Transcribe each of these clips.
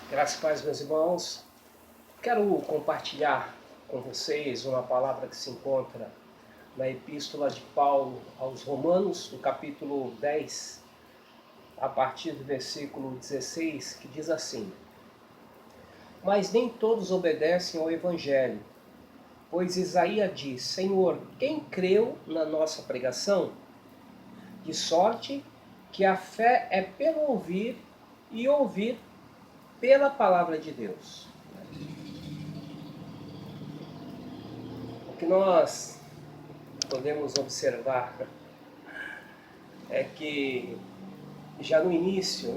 Graças a Deus, meus irmãos. Quero compartilhar com vocês uma palavra que se encontra na Epístola de Paulo aos Romanos, no capítulo 10, a partir do versículo 16, que diz assim: Mas nem todos obedecem ao Evangelho, pois Isaías diz: Senhor, quem creu na nossa pregação? De sorte que a fé é pelo ouvir e ouvir pela palavra de Deus. O que nós podemos observar é que já no início,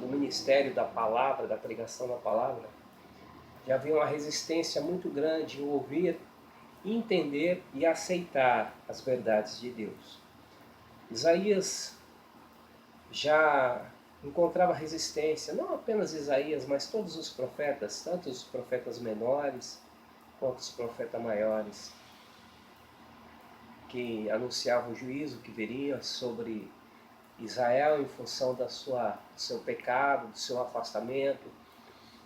do ministério da palavra, da pregação da palavra, já havia uma resistência muito grande em ouvir, entender e aceitar as verdades de Deus. Isaías já encontrava resistência, não apenas Isaías, mas todos os profetas, tanto os profetas menores quanto os profetas maiores, que anunciavam o juízo que viria sobre Israel em função do seu pecado, do seu afastamento,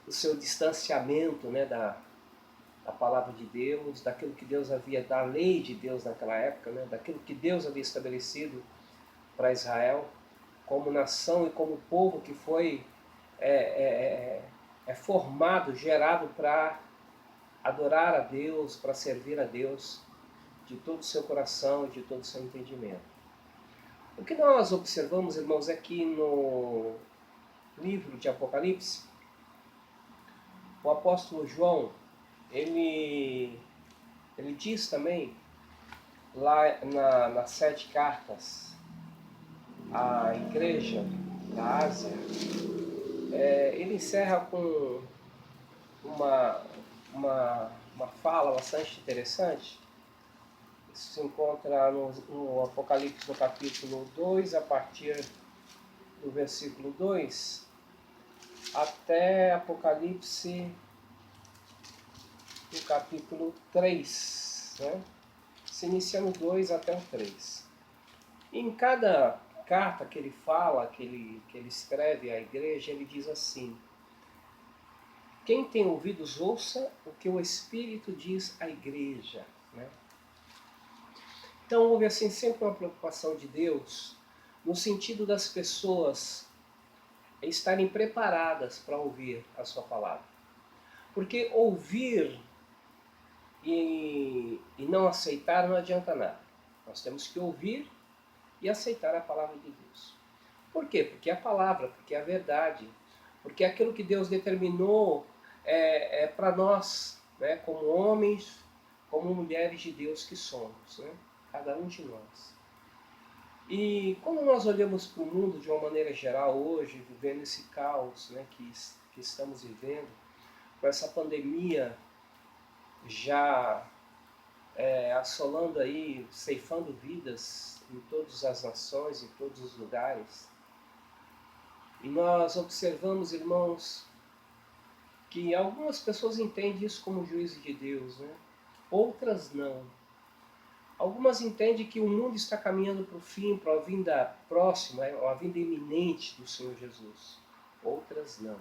do seu distanciamento, da palavra de Deus, daquilo que Deus havia, da lei de Deus naquela época, daquilo que Deus havia estabelecido para Israel como nação e como povo que foi formado, gerado para adorar a Deus, para servir a Deus de todo o seu coração e de todo o seu entendimento. O que nós observamos, irmãos, é que no livro de Apocalipse, o apóstolo João, ele diz também, lá nas 7 cartas à igreja da Ásia, ele encerra com uma fala bastante interessante. Isso se encontra no Apocalipse, no capítulo 2, a partir do versículo 2, até Apocalipse, no capítulo 3, se inicia no 2 até o 3. E em cada carta que ele fala, que ele escreve à igreja, ele diz assim: quem tem ouvidos, ouça o que o Espírito diz à igreja. Então houve assim sempre uma preocupação de Deus no sentido das pessoas estarem preparadas para ouvir a sua palavra. Porque ouvir e não aceitar não adianta nada. Nós temos que ouvir e aceitar a palavra de Deus. Por quê? Porque é a palavra, porque é a verdade, porque é aquilo que Deus determinou para nós, como homens, como mulheres de Deus que somos, cada um de nós. E quando nós olhamos para o mundo de uma maneira geral hoje, vivendo esse caos que estamos vivendo, com essa pandemia já assolando aí, ceifando vidas em todas as nações, em todos os lugares. E nós observamos, irmãos, que algumas pessoas entendem isso como juízo de Deus, outras não. Algumas entendem que o mundo está caminhando para o fim, para a vinda próxima, a vinda iminente do Senhor Jesus. Outras não.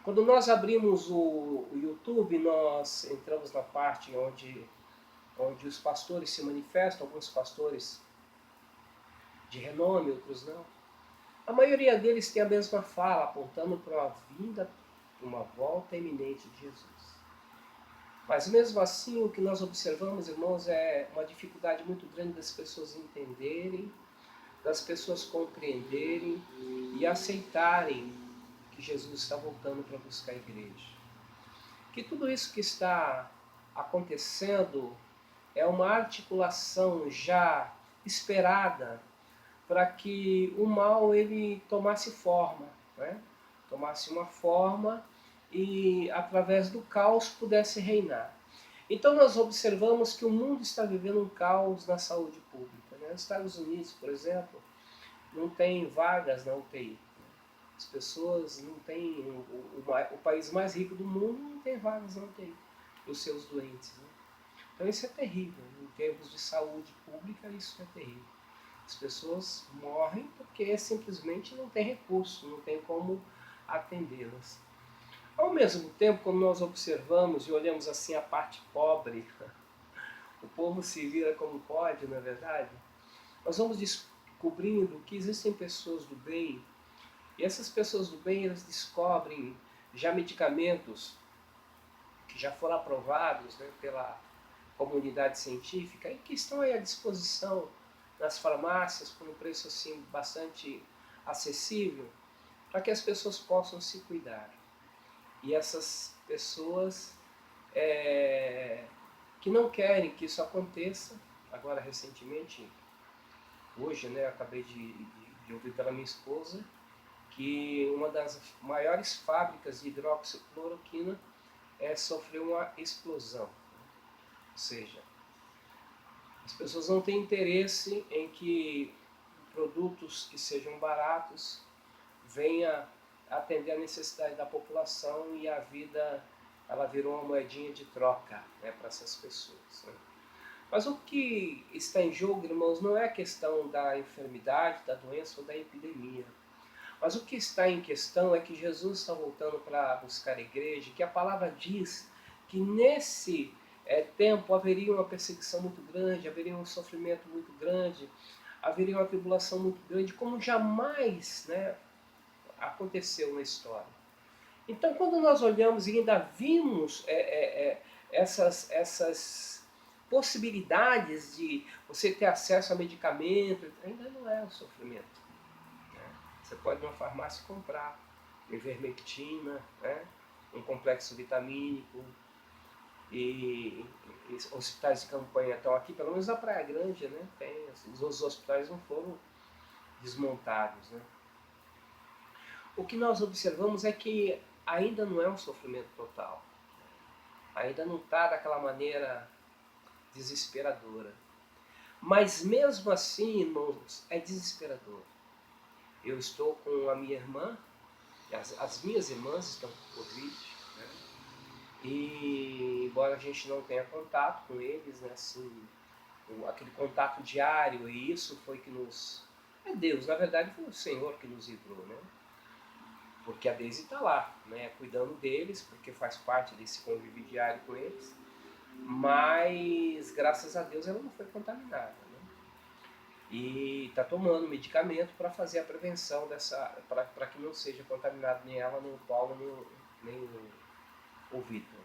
Quando nós abrimos o YouTube, nós entramos na parte onde os pastores se manifestam, alguns pastores de renome, outros não. A maioria deles tem a mesma fala, apontando para uma vinda, uma volta iminente de Jesus. Mas mesmo assim, o que nós observamos, irmãos, é uma dificuldade muito grande das pessoas entenderem, das pessoas compreenderem e aceitarem que Jesus está voltando para buscar a igreja. Que tudo isso que está acontecendo é uma articulação já esperada para que o mal ele tomasse forma, tomasse uma forma e através do caos pudesse reinar. Então nós observamos que o mundo está vivendo um caos na saúde pública. Nos Estados Unidos, por exemplo, não tem vagas na UTI. As pessoas não têm, o país mais rico do mundo não tem vagas na UTI para os seus doentes. Então isso é terrível, em termos de saúde pública isso é terrível. As pessoas morrem porque simplesmente não tem recurso, não tem como atendê-las. Ao mesmo tempo, quando nós observamos e olhamos assim a parte pobre, o povo se vira como pode, não é verdade? Nós vamos descobrindo que existem pessoas do bem, e essas pessoas do bem, elas descobrem já medicamentos que já foram aprovados, né, pela comunidade científica e que estão aí à disposição nas farmácias por um preço assim bastante acessível, para que as pessoas possam se cuidar. E essas pessoas que não querem que isso aconteça, agora recentemente, hoje, né, eu acabei de ouvir pela minha esposa que uma das maiores fábricas de hidroxicloroquina sofreu uma explosão. Ou seja, as pessoas não têm interesse em que produtos que sejam baratos venha atender a necessidade da população e a vida ela virou uma moedinha de troca, né, para essas pessoas. Né? Mas o que está em jogo, irmãos, não é a questão da enfermidade, da doença ou da epidemia. Mas o que está em questão é que Jesus está voltando para buscar a igreja, que a palavra diz que nesse tempo haveria uma perseguição muito grande, haveria um sofrimento muito grande, haveria uma tribulação muito grande, como jamais, né, aconteceu na história. Então, quando nós olhamos e ainda vimos essas possibilidades de você ter acesso a medicamento, ainda não é um sofrimento. Você pode ir numa farmácia comprar ivermectina, né? Um complexo vitamínico e hospitais de campanha estão aqui, pelo menos na Praia Grande, né? Tem, os outros hospitais não foram desmontados, né? O que nós observamos é que ainda não é um sofrimento total, ainda não está daquela maneira desesperadora. Mas mesmo assim, irmãos, é desesperador. Eu estou com a minha irmã, as minhas irmãs estão com Covid, né? E embora a gente não tenha contato com eles, né, assim, aquele contato diário, e isso foi que nos... É Deus, na verdade foi o Senhor que nos livrou, né? Porque a Deise está lá, né, cuidando deles, porque faz parte desse convívio diário com eles, mas graças a Deus ela não foi contaminada, né? E está tomando medicamento para fazer a prevenção dessa, para que não seja contaminado nem ela, nem o Paulo, nem o Vitor.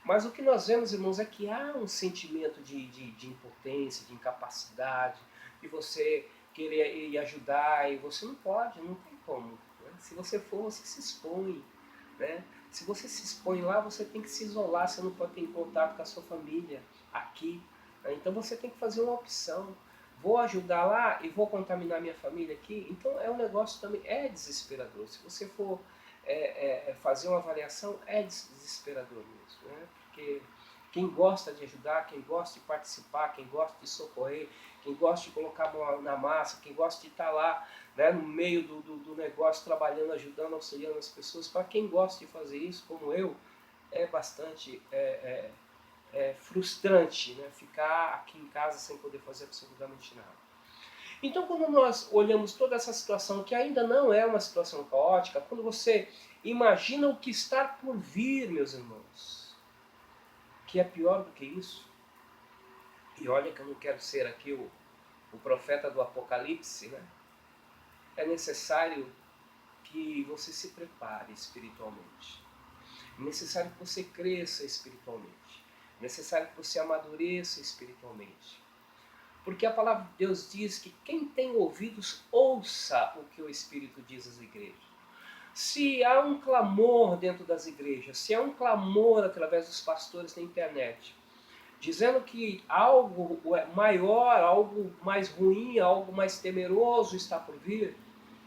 Mas o que nós vemos, irmãos, é que há um sentimento de impotência, de incapacidade, de você querer ir ajudar e você não pode, não tem como. Né? Se você for, você se expõe. Né? Se você se expõe lá, você tem que se isolar, você não pode ter contato com a sua família aqui. Né? Então você tem que fazer uma opção. Vou ajudar lá e vou contaminar minha família aqui? Então é um negócio também, é desesperador. Se você for fazer uma avaliação, é desesperador mesmo. Né? Porque quem gosta de ajudar, quem gosta de participar, quem gosta de socorrer, quem gosta de colocar a mão na massa, quem gosta de estar lá, né, no meio do negócio, trabalhando, ajudando, auxiliando as pessoas, para quem gosta de fazer isso, como eu, é bastante frustrante, né, ficar aqui em casa sem poder fazer absolutamente nada. Então, quando nós olhamos toda essa situação, que ainda não é uma situação caótica, quando você imagina o que está por vir, meus irmãos, que é pior do que isso, e olha que eu não quero ser aqui o profeta do Apocalipse, né? É necessário que você se prepare espiritualmente. É necessário que você cresça espiritualmente. É necessário que você amadureça espiritualmente. Porque a palavra de Deus diz que quem tem ouvidos, ouça o que o Espírito diz às igrejas. Se há um clamor dentro das igrejas, se há um clamor através dos pastores na internet, dizendo que algo maior, algo mais ruim, algo mais temeroso está por vir,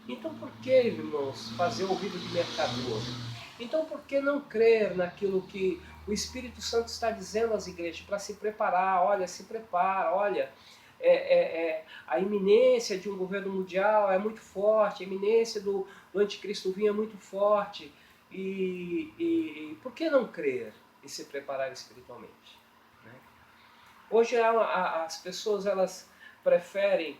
então por que, irmãos, fazer ouvido de mercador? Então por que não crer naquilo que o Espírito Santo está dizendo às igrejas para se preparar? Olha, se prepara, olha, a iminência de um governo mundial é muito forte, a iminência do anticristo vir é muito forte. E por que não crer e se preparar espiritualmente? Né? Hoje as pessoas elas preferem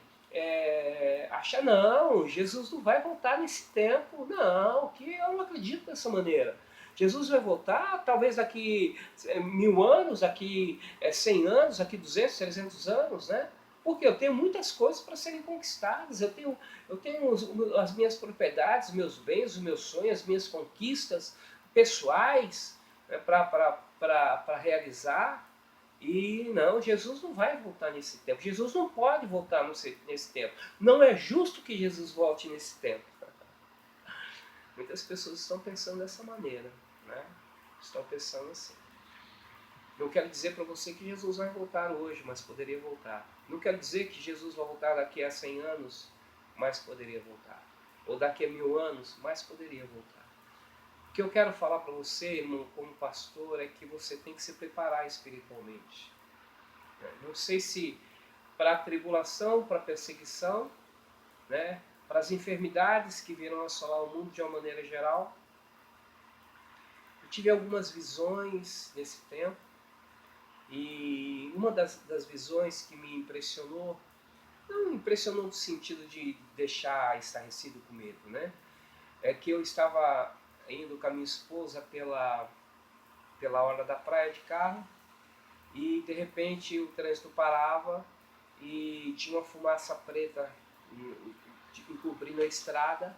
achar, não, Jesus não vai voltar nesse tempo, não, que eu não acredito dessa maneira. Jesus vai voltar talvez daqui 1000 anos, daqui 100 anos, daqui 200, 300 anos, né? Porque eu tenho muitas coisas para serem conquistadas, eu tenho as minhas propriedades, meus bens, os meus sonhos, as minhas conquistas pessoais, né, para realizar. E não, Jesus não vai voltar nesse tempo. Jesus não pode voltar nesse tempo. Não é justo que Jesus volte nesse tempo. Muitas pessoas estão pensando dessa maneira, né? Estão pensando assim. Não quero dizer para você que Jesus vai voltar hoje, mas poderia voltar. Não quero dizer que Jesus vai voltar daqui a 100 anos, mas poderia voltar. Ou daqui a 1000 anos, mas poderia voltar. O que eu quero falar para você, irmão, como pastor, é que você tem que se preparar espiritualmente. Não sei se para a tribulação, para a perseguição, né? Para as enfermidades que virão assolar o mundo de uma maneira geral. Eu tive algumas visões nesse tempo, e uma das visões que me impressionou, não impressionou no sentido de deixar estarrecido com medo, né? É que eu estava indo com a minha esposa pela hora da praia de carro, e de repente o trânsito parava e tinha uma fumaça preta encobrindo a estrada,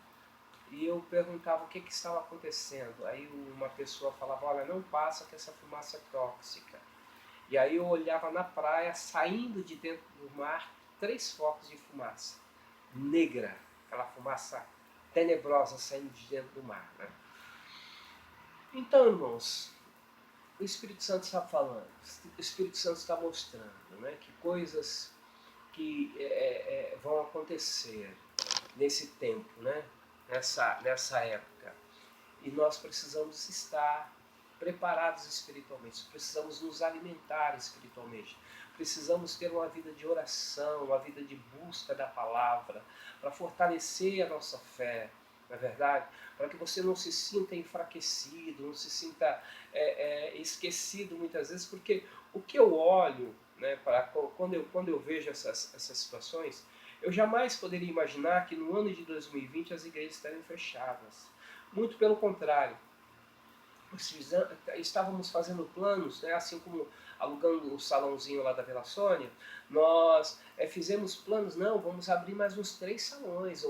e eu perguntava o que estava acontecendo. Aí uma pessoa falava, olha, não passa que essa fumaça é tóxica. E aí eu olhava na praia, saindo de dentro do mar, 3 focos de fumaça negra, aquela fumaça tenebrosa saindo de dentro do mar, né? Então, irmãos, o Espírito Santo está falando, o Espírito Santo está mostrando, né, que coisas que vão acontecer nesse tempo, né, nessa época. E nós precisamos estar preparados espiritualmente, precisamos nos alimentar espiritualmente, precisamos ter uma vida de oração, uma vida de busca da palavra, para fortalecer a nossa fé, não é verdade? Para que você não se sinta enfraquecido, não se sinta esquecido muitas vezes, porque o que eu olho, né, quando eu vejo essas situações, eu jamais poderia imaginar que no ano de 2020 as igrejas estariam fechadas. Muito pelo contrário, estávamos fazendo planos, né, assim como alugando o salãozinho lá da Vila Sônia, nós fizemos planos, não, vamos abrir mais uns 3 salões.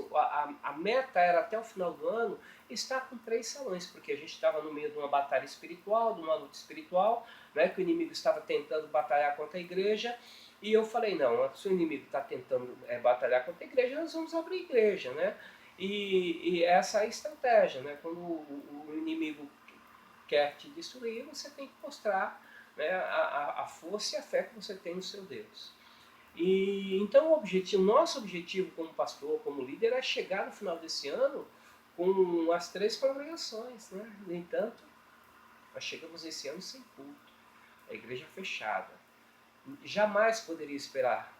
A meta era até o final do ano estar com 3 salões, porque a gente estava no meio de uma batalha espiritual, de uma luta espiritual, né, que o inimigo estava tentando batalhar contra a igreja, e eu falei, não, se o inimigo está tentando batalhar contra a igreja, nós vamos abrir a igreja, né? E essa é a estratégia, né? Quando o inimigo quer te destruir, você tem que mostrar, né, a força e a fé que você tem no seu Deus. E então o nosso objetivo como pastor, como líder, é chegar no final desse ano com as 3 congregações, né? No entanto, nós chegamos esse ano sem culto, a igreja fechada. Jamais poderia esperar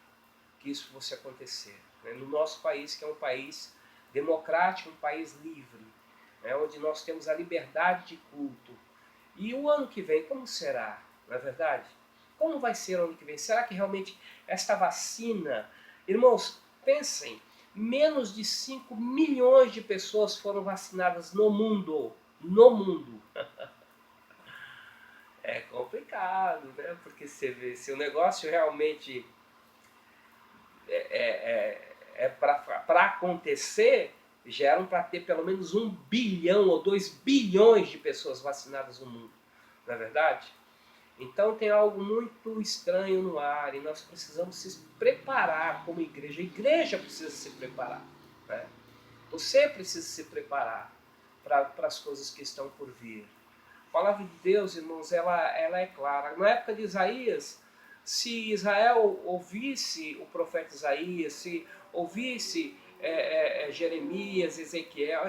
que isso fosse acontecer, né? No nosso país, que é um país democrático, um país livre, né? Onde nós temos a liberdade de culto. E o ano que vem, como será? Não é verdade? Como vai ser o ano que vem? Será que realmente esta vacina... Irmãos, pensem, menos de 5 milhões de pessoas foram vacinadas no mundo. No mundo. É complicado, né? Porque você vê, se o negócio realmente para acontecer, já eram para ter pelo menos 1 bilhão ou 2 bilhões de pessoas vacinadas no mundo. Não é verdade? Então tem algo muito estranho no ar, e nós precisamos se preparar como igreja. A igreja precisa se preparar, né? Você precisa se preparar para as coisas que estão por vir. A palavra de Deus, irmãos, ela é clara. Na época de Isaías, se Israel ouvisse o profeta Isaías, se ouvisse Jeremias, Ezequiel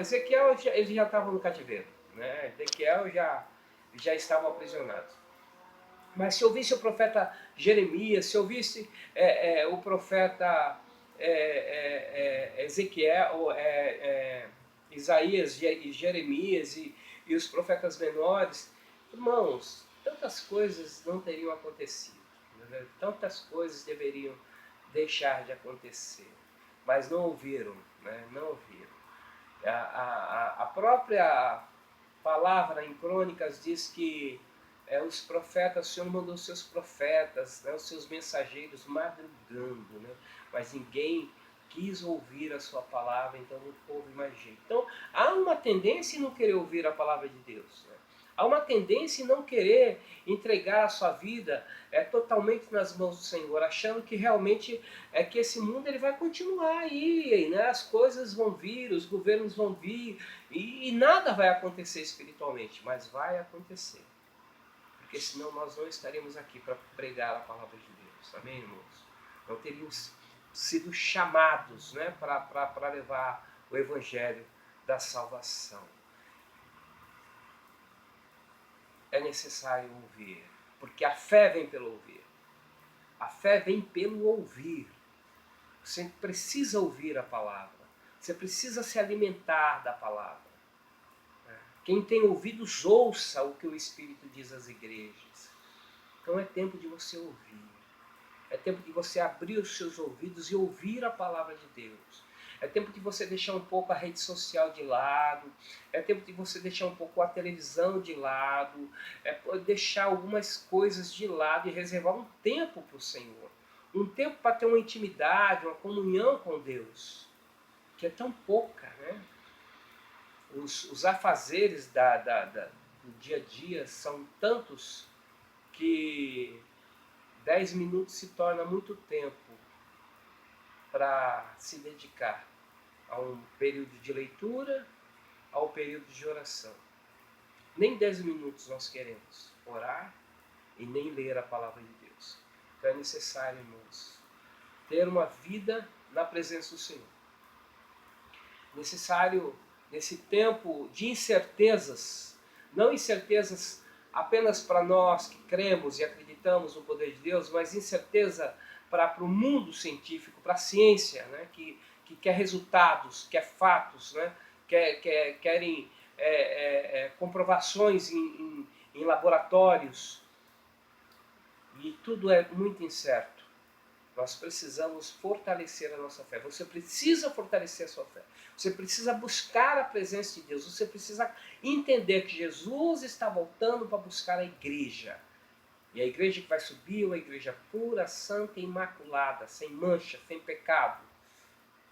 ele já estava no cativeiro, né? Ezequiel já estava aprisionado. Mas se ouvisse o profeta Jeremias, se ouvisse o profeta Ezequiel, Isaías e Jeremias e os profetas menores, irmãos, tantas coisas não teriam acontecido. Né? Tantas coisas deveriam deixar de acontecer. Mas não ouviram, né? Não ouviram. A própria palavra em Crônicas diz que os profetas, o Senhor mandou os seus profetas, né, os seus mensageiros madrugando, né, mas ninguém quis ouvir a sua palavra, então não houve mais jeito. Então há uma tendência em não querer ouvir a palavra de Deus, né? Há uma tendência em não querer entregar a sua vida totalmente nas mãos do Senhor, achando que realmente que esse mundo ele vai continuar aí, né? As coisas vão vir, os governos vão vir e nada vai acontecer espiritualmente, mas vai acontecer. Porque senão nós não estaremos aqui para pregar a palavra de Deus, amém, irmãos? Não teríamos sido chamados, né, para levar o evangelho da salvação. É necessário ouvir, porque a fé vem pelo ouvir. A fé vem pelo ouvir. Você precisa ouvir a palavra. Você precisa se alimentar da palavra. Quem tem ouvidos, ouça o que o Espírito diz às igrejas. Então é tempo de você ouvir. É tempo de você abrir os seus ouvidos e ouvir a palavra de Deus. É tempo de você deixar um pouco a rede social de lado. É tempo de você deixar um pouco a televisão de lado. É deixar algumas coisas de lado e reservar um tempo para o Senhor. Um tempo para ter uma intimidade, uma comunhão com Deus. Que é tão pouca, né? Os afazeres do dia a dia são tantos que 10 minutos se torna muito tempo para se dedicar a um período de leitura, ao período de oração. Nem 10 minutos nós queremos orar e nem ler a palavra de Deus. Então é necessário, irmãos, ter uma vida na presença do Senhor. Necessário, nesse tempo de incertezas, não incertezas apenas para nós que cremos e acreditamos no poder de Deus, mas incerteza para o mundo científico, para a ciência, né, que quer resultados, quer fatos, né, querem comprovações em laboratórios, e tudo é muito incerto. Nós precisamos fortalecer a nossa fé. Você precisa fortalecer a sua fé. Você precisa buscar a presença de Deus. Você precisa entender que Jesus está voltando para buscar a igreja. E a igreja que vai subir é uma igreja pura, santa e imaculada, sem mancha, sem pecado.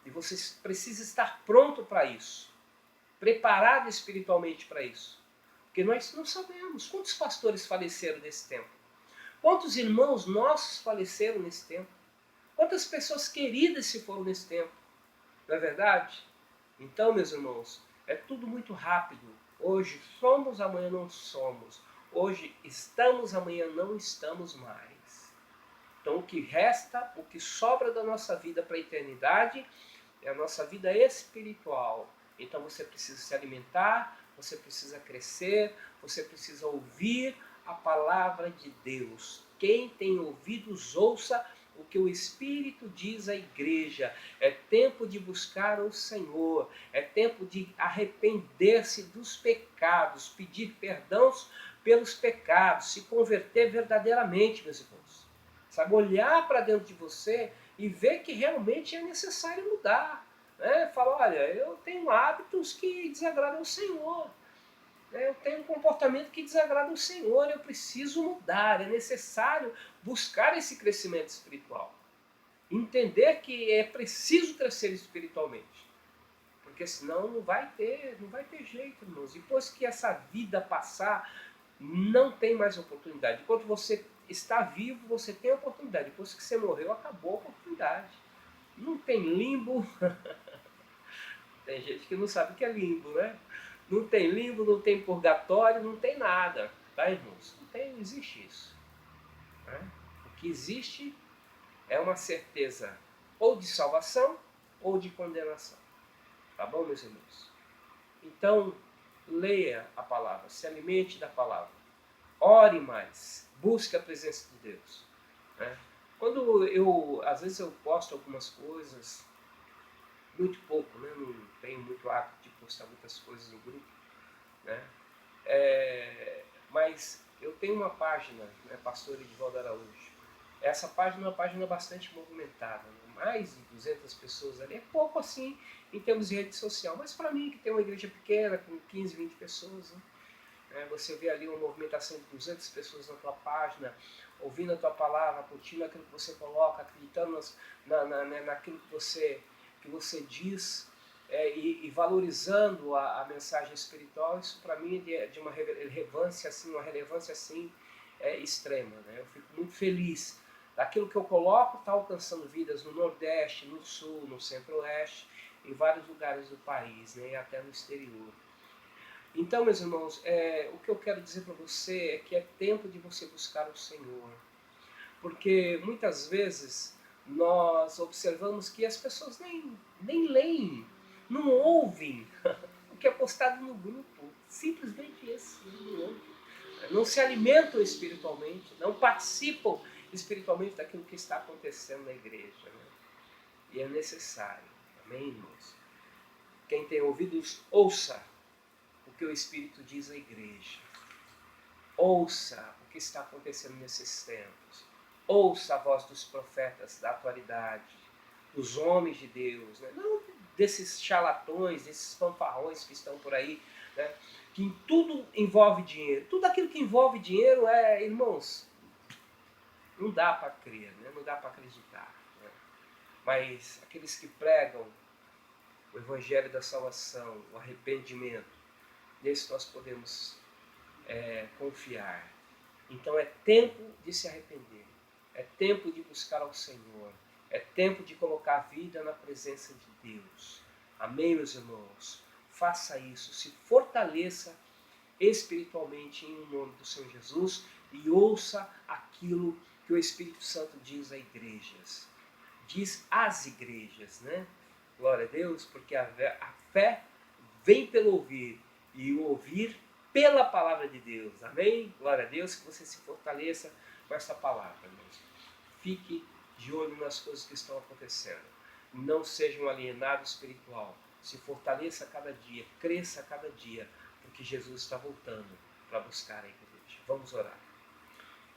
E você precisa estar pronto para isso. Preparado espiritualmente para isso. Porque nós não sabemos quantos pastores faleceram nesse tempo. Quantos irmãos nossos faleceram nesse tempo. Quantas pessoas queridas se foram nesse tempo, não é verdade? Então, meus irmãos, é tudo muito rápido. Hoje somos, amanhã não somos. Hoje estamos, amanhã não estamos mais. Então, o que resta, o que sobra da nossa vida para a eternidade é a nossa vida espiritual. Então, você precisa se alimentar, você precisa crescer, você precisa ouvir a palavra de Deus. Quem tem ouvidos, ouça o que o Espírito diz à igreja. É tempo de buscar o Senhor, é tempo de arrepender-se dos pecados, pedir perdão pelos pecados, se converter verdadeiramente, meus irmãos. Sabe, olhar para dentro de você e ver que realmente é necessário mudar. Né? Falar, olha, eu tenho hábitos que desagradam o Senhor. Eu tenho um comportamento que desagrada o Senhor, eu preciso mudar, é necessário buscar esse crescimento espiritual. Entender que é preciso crescer espiritualmente. Porque senão não vai ter jeito, irmãos. Depois que essa vida passar, não tem mais oportunidade. Enquanto você está vivo, você tem oportunidade. Depois que você morreu, acabou a oportunidade. Não tem limbo. Tem gente que não sabe o que é limbo, né? Não tem limbo, não tem purgatório, não tem nada, tá, irmãos? Não existe isso. Né? O que existe é uma certeza ou de salvação ou de condenação. Tá bom, meus irmãos? Então, leia a palavra, se alimente da palavra. Ore mais, busque a presença de Deus. Né? Às vezes eu posto algumas coisas, muito pouco, né? Não tenho muito hábito de postar muitas coisas no grupo, né? Mas eu tenho uma página, né, Pastor Edivaldo Araújo. Essa página é uma página bastante movimentada, né? Mais de 200 pessoas ali, é pouco assim em termos de rede social, mas para mim que tem uma igreja pequena, com 15, 20 pessoas, né? né? Você vê ali uma movimentação de 200 pessoas na tua página, ouvindo a tua palavra, curtindo aquilo que você coloca, acreditando naquilo que você diz, e valorizando a mensagem espiritual. Isso para mim é de uma relevância assim, extrema, né? Eu fico muito feliz daquilo que eu coloco está alcançando vidas no Nordeste, no Sul, no Centro-Oeste, em vários lugares do país, né? E até no exterior. Então, meus irmãos, o que eu quero dizer para você é que é tempo de você buscar o Senhor. Porque muitas vezes nós observamos que as pessoas nem leem, não ouvem o que é postado no grupo. Simplesmente isso, não ouvem. Não se alimentam espiritualmente, não participam espiritualmente daquilo que está acontecendo na igreja. Né? E é necessário. Amém, irmãos? Quem tem ouvidos, ouça o que o Espírito diz à igreja. Ouça o que está acontecendo nesses tempos. Ouça a voz dos profetas da atualidade, dos homens de Deus, né? Não desses charlatões, desses fanfarrões que estão por aí, né? Que tudo envolve dinheiro. Tudo aquilo que envolve dinheiro irmãos, não dá para crer, né? Não dá para acreditar. Né? Mas aqueles que pregam o evangelho da salvação, o arrependimento, nesse nós podemos confiar. Então é tempo de se arrepender, é tempo de buscar ao Senhor, é tempo de colocar a vida na presença de Deus. Amém, meus irmãos? Faça isso, se fortaleça espiritualmente em nome do Senhor Jesus e ouça aquilo que o Espírito Santo diz às igrejas. Diz às igrejas, né? Glória a Deus, porque a fé vem pelo ouvir e o ouvir pela palavra de Deus. Amém? Glória a Deus, que você se fortaleça com essa palavra, irmãos. Fique de olho nas coisas que estão acontecendo. Não seja um alienado espiritual. Se fortaleça a cada dia, cresça a cada dia, porque Jesus está voltando para buscar a igreja. Vamos orar.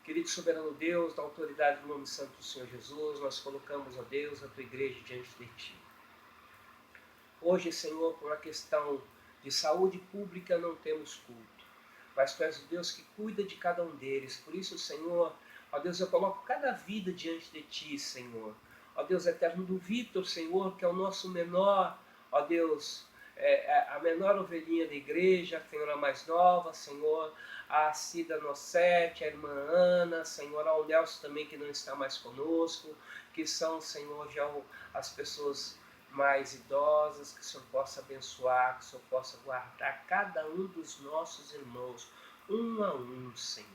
Querido soberano Deus, na autoridade do nome santo do Senhor Jesus, nós colocamos, ó Deus, a tua igreja diante de ti. Hoje, Senhor, por uma questão de saúde pública, não temos culto. Mas tu és o Deus que cuida de cada um deles. Por isso, Senhor, ó Deus, eu coloco cada vida diante de ti, Senhor. Ó Deus eterno do Vitor, Senhor, que é o nosso menor, ó Deus, a menor ovelhinha da igreja, Senhor, a mais nova, Senhor, a Cida Nossete, a irmã Ana, Senhor, ao Nelson também que não está mais conosco, que são, Senhor, já as pessoas mais idosas, que o Senhor possa abençoar, que o Senhor possa guardar cada um dos nossos irmãos, um a um, Senhor.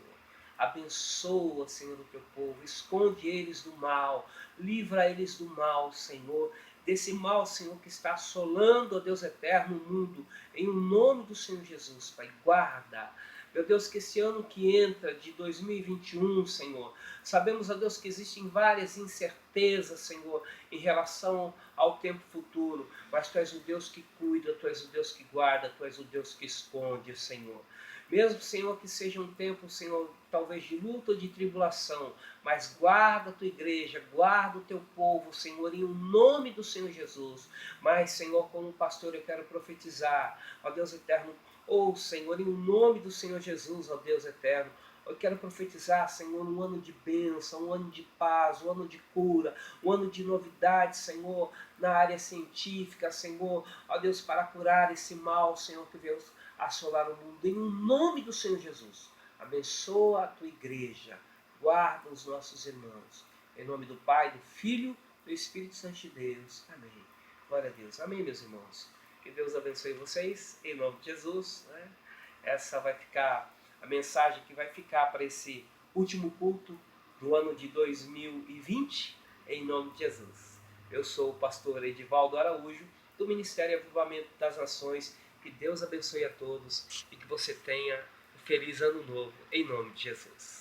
Abençoa, Senhor, o teu povo, esconde eles do mal, livra eles do mal, Senhor, desse mal, Senhor, que está assolando, ó Deus eterno, o mundo, em nome do Senhor Jesus, Pai, guarda. Meu Deus, que esse ano que entra, de 2021, Senhor, sabemos, ó Deus, que existem várias incertezas, Senhor, em relação ao tempo futuro, mas Tu és o Deus que cuida, Tu és o Deus que guarda, Tu és o Deus que esconde, Senhor. Mesmo, Senhor, que seja um tempo, Senhor, talvez de luta ou de tribulação, mas guarda a Tua igreja, guarda o Teu povo, Senhor, em nome do Senhor Jesus. Mas, Senhor, como pastor, eu quero profetizar, ó Deus eterno, Senhor, em nome do Senhor Jesus, ó Deus eterno, eu quero profetizar, Senhor, um ano de bênção, um ano de paz, um ano de cura, um ano de novidade, Senhor, na área científica, Senhor, ó Deus, para curar esse mal, Senhor, que veio assolar o mundo, em nome do Senhor Jesus. Abençoa a Tua igreja, guarda os nossos irmãos, em nome do Pai, do Filho, do Espírito Santo de Deus. Amém. Glória a Deus. Amém, meus irmãos. Que Deus abençoe vocês, em nome de Jesus. Né? Essa vai ficar a mensagem que vai ficar para esse último culto do ano de 2020, em nome de Jesus. Eu sou o pastor Edivaldo Araújo, do Ministério Avivamento das Nações. Que Deus abençoe a todos e que você tenha um feliz ano novo, em nome de Jesus.